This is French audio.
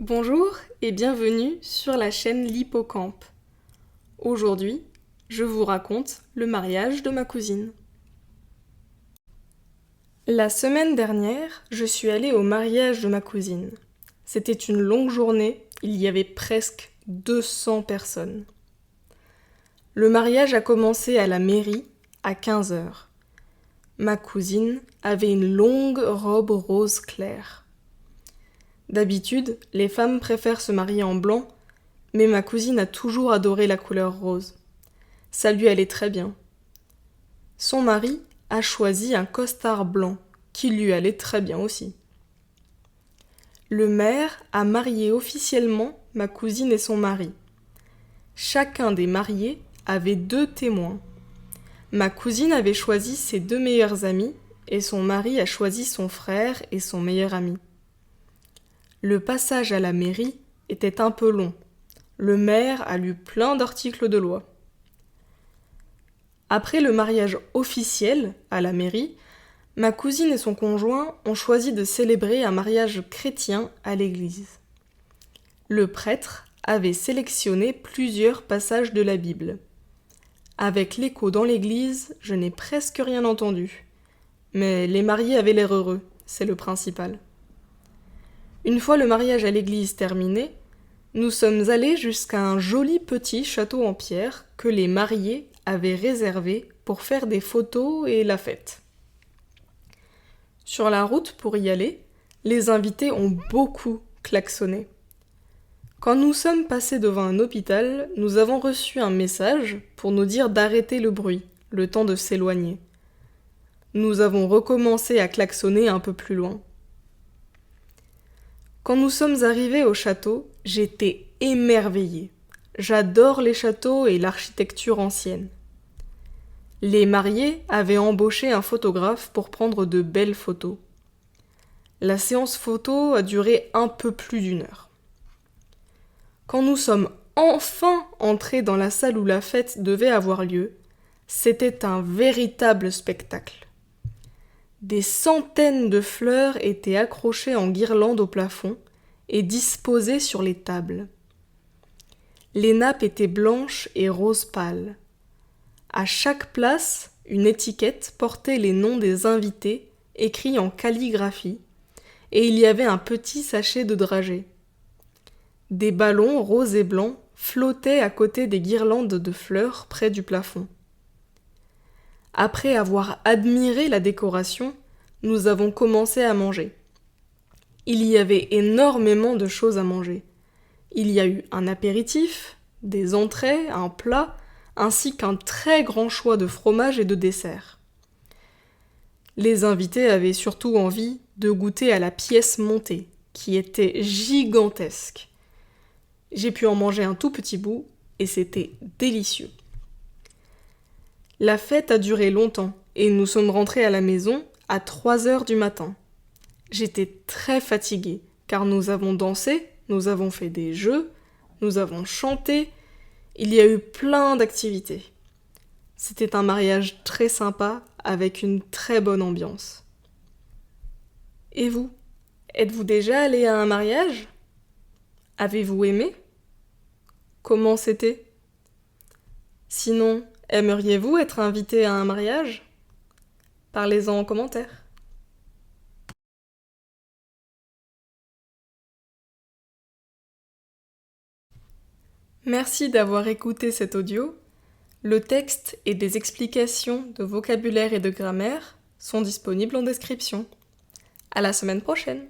Bonjour et bienvenue sur la chaîne L'Hippocampe. Aujourd'hui, je vous raconte le mariage de ma cousine. La semaine dernière, je suis allée au mariage de ma cousine. C'était une longue journée, il y avait presque 200 personnes. Le mariage a commencé à la mairie à 15 heures. Ma cousine avait une longue robe rose clair. D'habitude, les femmes préfèrent se marier en blanc, mais ma cousine a toujours adoré la couleur rose. Ça lui allait très bien. Son mari a choisi un costard blanc, qui lui allait très bien aussi. Le maire a marié officiellement ma cousine et son mari. Chacun des mariés avait 2 témoins. Ma cousine avait choisi ses 2 meilleurs amis, et son mari a choisi son frère et son meilleur ami. Le passage à la mairie était un peu long. Le maire a lu plein d'articles de loi. Après le mariage officiel à la mairie, ma cousine et son conjoint ont choisi de célébrer un mariage chrétien à l'église. Le prêtre avait sélectionné plusieurs passages de la Bible. Avec l'écho dans l'église, je n'ai presque rien entendu. Mais les mariés avaient l'air heureux, c'est le principal. Une fois le mariage à l'église terminé, nous sommes allés jusqu'à un joli petit château en pierre que les mariés avaient réservé pour faire des photos et la fête. Sur la route pour y aller, les invités ont beaucoup klaxonné. Quand nous sommes passés devant un hôpital, nous avons reçu un message pour nous dire d'arrêter le bruit, le temps de s'éloigner. Nous avons recommencé à klaxonner un peu plus loin. Quand nous sommes arrivés au château, j'étais émerveillée. J'adore les châteaux et l'architecture ancienne. Les mariés avaient embauché un photographe pour prendre de belles photos. La séance photo a duré un peu plus d'1 heure. Quand nous sommes enfin entrés dans la salle où la fête devait avoir lieu, c'était un véritable spectacle. Des centaines de fleurs étaient accrochées en guirlandes au plafond et disposées sur les tables. Les nappes étaient blanches et rose pâle. À chaque place, une étiquette portait les noms des invités écrits en calligraphie, et il y avait un petit sachet de dragées. Des ballons roses et blancs flottaient à côté des guirlandes de fleurs près du plafond. Après avoir admiré la décoration, nous avons commencé à manger. Il y avait énormément de choses à manger. Il y a eu un apéritif, des entrées, un plat, ainsi qu'un très grand choix de fromages et de desserts. Les invités avaient surtout envie de goûter à la pièce montée, qui était gigantesque. J'ai pu en manger un tout petit bout, et c'était délicieux. La fête a duré longtemps, et nous sommes rentrés à la maison à 3 heures du matin. J'étais très fatiguée, car nous avons dansé, nous avons fait des jeux, nous avons chanté, il y a eu plein d'activités. C'était un mariage très sympa, avec une très bonne ambiance. Et vous, êtes-vous déjà allé à un mariage ? Avez-vous aimé ? Comment c'était ? Sinon, aimeriez-vous être invité à un mariage ? Parlez-en en commentaire. Merci d'avoir écouté cet audio. Le texte et des explications de vocabulaire et de grammaire sont disponibles en description. À la semaine prochaine!